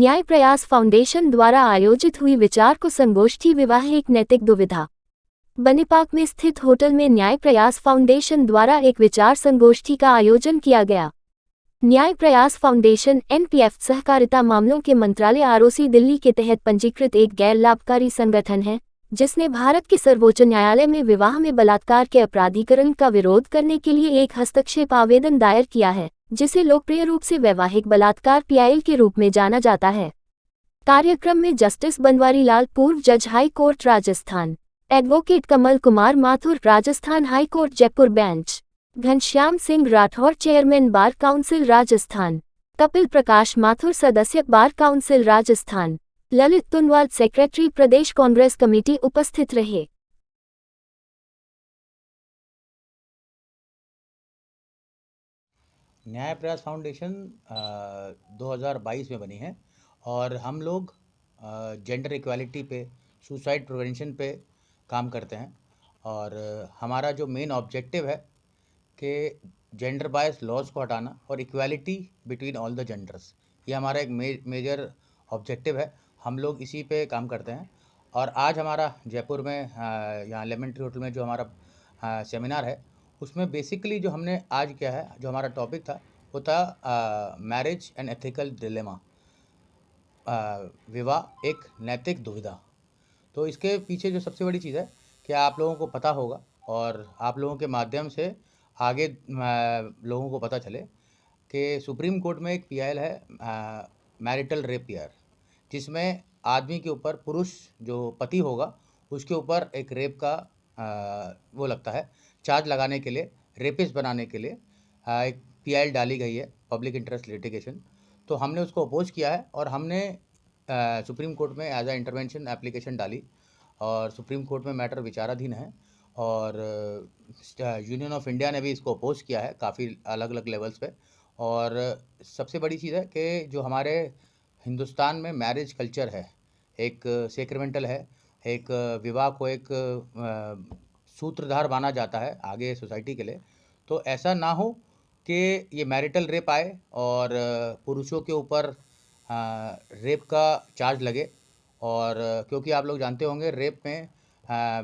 न्याय प्रयास फाउंडेशन द्वारा आयोजित हुई विचार को संगोष्ठी विवाह एक नैतिक दुविधा। बनीपाक में स्थित होटल में न्याय प्रयास फाउंडेशन द्वारा एक विचार संगोष्ठी का आयोजन किया गया। न्याय प्रयास फाउंडेशन एनपीएफ सहकारिता मामलों के मंत्रालय आरओसी दिल्ली के तहत पंजीकृत एक गैर लाभकारी संगठन है, जिसने भारत के सर्वोच्च न्यायालय में विवाह में बलात्कार के अपराधीकरण का विरोध करने के लिए एक हस्तक्षेप आवेदन दायर किया है, जिसे लोकप्रिय रूप से वैवाहिक बलात्कार पीआईएल के रूप में जाना जाता है। कार्यक्रम में जस्टिस बनवारी लाल, पूर्व जज high court Rajasthan, advocate Kamal Kumar Mathur, Rajasthan high court Jaipur bench, Ghanshyam Singh Rathore, chairman bar council Rajasthan, Kapil Prakash Mathur, सदस्य bar council Rajasthan, Lalit Tunwal, secretary प्रदेश कांग्रेस कमेटी उपस्थित रहे। न्याय प्रयास फाउंडेशन 2022 में बनी है और हम लोग जेंडर इक्वालिटी पे, सुसाइड प्रिवेंशन पे काम करते हैं। और हमारा जो मेन ऑब्जेक्टिव है कि जेंडर बायस लॉज को हटाना और equality between all the genders, ये हमारा एक मेजर ऑब्जेक्टिव है। हम लोग इसी पे काम करते हैं। और आज हमारा जयपुर में यहाँ लेमन ट्री होटल में जो हमारा सेमिनार है, उसमें बेसिकली जो हमने आज किया है, जो हमारा टॉपिक था वो था मैरिज एंड एथिकल डिलेमा, विवाह एक नैतिक दुविधा। तो इसके पीछे जो सबसे बड़ी चीज़ है कि आप लोगों को पता होगा और आप लोगों के माध्यम से आगे लोगों को पता चले कि सुप्रीम कोर्ट में एक पीआईएल है, मैरिटल रेप पीआईएल, जिसमें आदमी के ऊपर, पुरुष जो पति होगा उसके ऊपर एक रेप का वो लगता है, चार्ज लगाने के लिए, रेपिस्ट बनाने के लिए एक पीआईएल डाली गई है, पब्लिक इंटरेस्ट लिटिगेशन। तो हमने उसको अपोज किया है और हमने सुप्रीम कोर्ट में एज अ इंटरवेंशन एप्लीकेशन डाली और सुप्रीम कोर्ट में मैटर विचाराधीन है। और यूनियन ऑफ इंडिया ने भी इसको अपोज किया है काफ़ी अलग अलग लेवल्स पे। और सबसे बड़ी चीज़ है कि जो हमारे हिंदुस्तान में मैरिज कल्चर है, एक सेक्रेमेंटल है, एक विवाह को एक सूत्रधार माना जाता है आगे सोसाइटी के लिए। तो ऐसा ना हो कि ये मैरिटल रेप आए और पुरुषों के ऊपर रेप का चार्ज लगे। और क्योंकि आप लोग जानते होंगे रेप में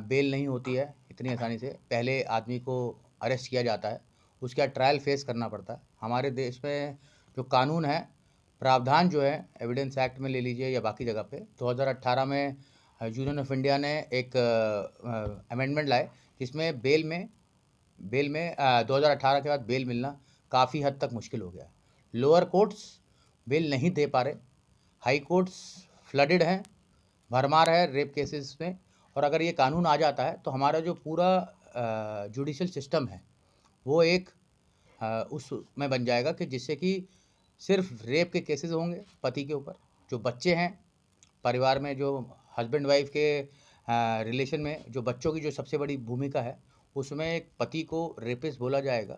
बेल नहीं होती है इतनी आसानी से, पहले आदमी को अरेस्ट किया जाता है, उसका ट्रायल फेस करना पड़ता है। हमारे देश में जो कानून है, प्रावधान जो है एविडेंस एक्ट में ले लीजिए या बाकी जगह पे, 2018 में यूनियन ऑफ इंडिया ने एक अमेंडमेंट लाए जिसमें बेल में 2018 के बाद बेल मिलना काफ़ी हद तक मुश्किल हो गया। लोअर कोर्ट्स बेल नहीं दे पा रहे, हाई कोर्ट्स फ्लडेड हैं, भरमार है रेप केसेस में। और अगर ये कानून आ जाता है तो हमारा जो पूरा जुडिशल सिस्टम है वो एक उसमें बन जाएगा कि जिससे कि सिर्फ रेप के केसेस होंगे पति के ऊपर, जो बच्चे हैं परिवार में, जो हस्बैंड वाइफ के रिलेशन में जो बच्चों की जो सबसे बड़ी भूमिका है, उसमें एक पति को रेपिस्ट बोला जाएगा,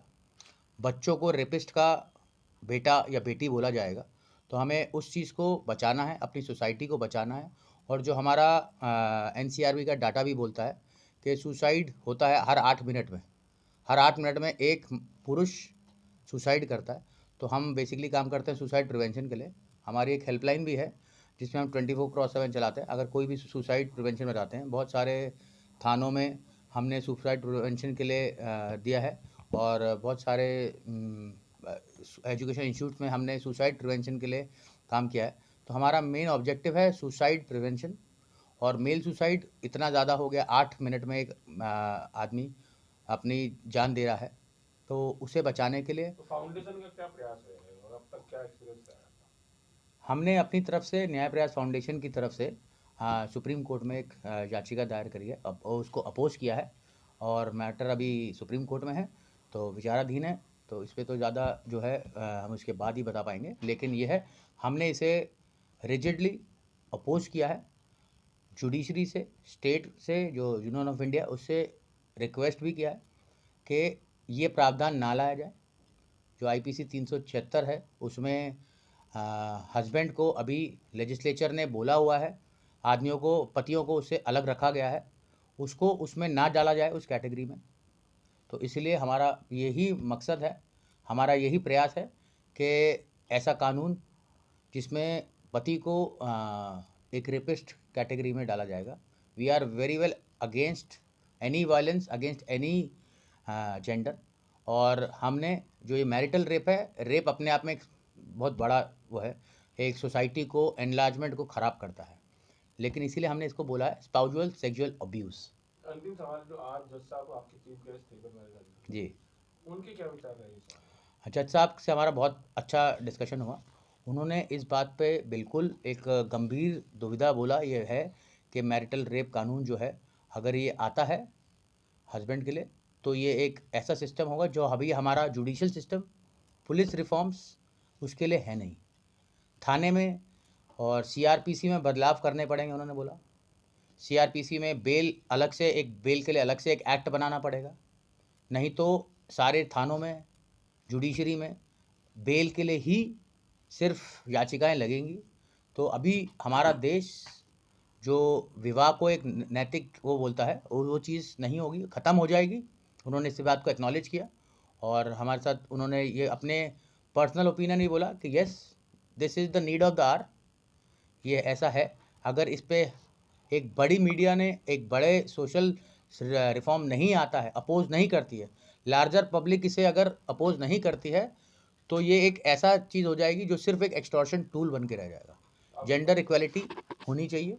बच्चों को रेपिस्ट का बेटा या बेटी बोला जाएगा। तो हमें उस चीज़ को बचाना है, अपनी सोसाइटी को बचाना है। और जो हमारा एनसीआरबी का डाटा भी बोलता है कि सुसाइड होता है हर 8 मिनट में, हर 8 मिनट में एक पुरुष सुसाइड करता है। तो हम बेसिकली काम करते हैं सुसाइड प्रिवेंशन के लिए। हमारी एक हेल्पलाइन भी है जिसमें हम 24/7 चलाते हैं। अगर कोई भी सुसाइड प्रिवेंशन में जाते हैं, बहुत सारे थानों में हमने सुसाइड प्रिवेंशन के लिए दिया है और बहुत सारे एजुकेशन इंस्टीट्यूट में हमने सुसाइड प्रिवेंशन के लिए काम किया है। तो हमारा मेन ऑब्जेक्टिव है सुसाइड प्रिवेंशन। और मेल सुसाइड इतना ज़्यादा हो गया, 8 मिनट में एक आदमी अपनी जान दे रहा है, तो उसे बचाने के लिए तो फाउंडेशन का क्या प्रयास है और अब तक क्या एक्सपीरियंस है? हमने अपनी तरफ से, न्याय प्रयास फाउंडेशन की तरफ से सुप्रीम कोर्ट में एक याचिका दायर करी है, अब उसको अपोज किया है और मैटर अभी सुप्रीम कोर्ट में है, तो विचाराधीन है। तो इस पर तो ज़्यादा जो है हम उसके बाद ही बता पाएंगे। लेकिन ये है, हमने इसे रिजिडली अपोज किया है। जुडिशरी से, स्टेट से, जो यूनियन ऑफ इंडिया, उससे रिक्वेस्ट भी किया है कि ये प्रावधान ना लाया जाए। जो आईपीसी 376 है उसमें हस्बैंड को अभी लेजिस्लेचर ने बोला हुआ है, आदमियों को, पतियों को उससे अलग रखा गया है, उसको उसमें ना डाला जाए उस कैटेगरी में। तो इसलिए हमारा यही मकसद है, हमारा यही प्रयास है कि ऐसा कानून जिसमें पति को एक रेपिस्ट कैटेगरी में डाला जाएगा। We are very well against any violence against any gender. और हमने जो ये मैरिटल रेप है, रेप अपने आप में एक बहुत बड़ा वो है, एक सोसाइटी को एनलार्जमेंट को ख़राब करता है, लेकिन इसीलिए हमने इसको बोला है स्पाउजुअल सेक्सुअल अब्यूज़। अंतिम सवाल, जो आज जज साहब आपकी टीम के स्टेटमेंट में रहे, जी, उनके क्या विचार रहे इस बारे जज साहब से हमारा बहुत अच्छा डिस्कशन हुआ। उन्होंने इस बात पे बिल्कुल एक गंभीर दुविधा बोला ये है कि मैरिटल रेप कानून जो है, अगर ये आता है हस्बैंड के लिए, तो ये एक ऐसा सिस्टम होगा जो अभी हमारा जुडिशल सिस्टम, पुलिस रिफॉर्म्स उसके लिए है नहीं। थाने में और सीआरपीसी में बदलाव करने पड़ेंगे उन्होंने बोला। सीआरपीसी में बेल अलग से, एक बेल के लिए अलग से एक एक्ट बनाना पड़ेगा, नहीं तो सारे थानों में, जुडिशरी में बेल के लिए ही सिर्फ याचिकाएं लगेंगी। तो अभी हमारा देश जो विवाह को एक नैतिक वो बोलता है, वो चीज़ नहीं होगी, ख़त्म हो जाएगी। उन्होंने इस बात को एक्नॉलेज किया और हमारे साथ उन्होंने ये अपने पर्सनल ओपिनियन भी बोला कि yes, this is the need of the hour, ये ऐसा है। अगर इस पे एक बड़ी मीडिया ने, एक बड़े सोशल रिफॉर्म नहीं आता है, अपोज नहीं करती है, लार्जर पब्लिक इसे अगर अपोज नहीं करती है, तो ये एक ऐसा चीज़ हो जाएगी जो सिर्फ एक एक्सटॉर्शन टूल बन के रह जाएगा। जेंडर इक्वलिटी होनी चाहिए।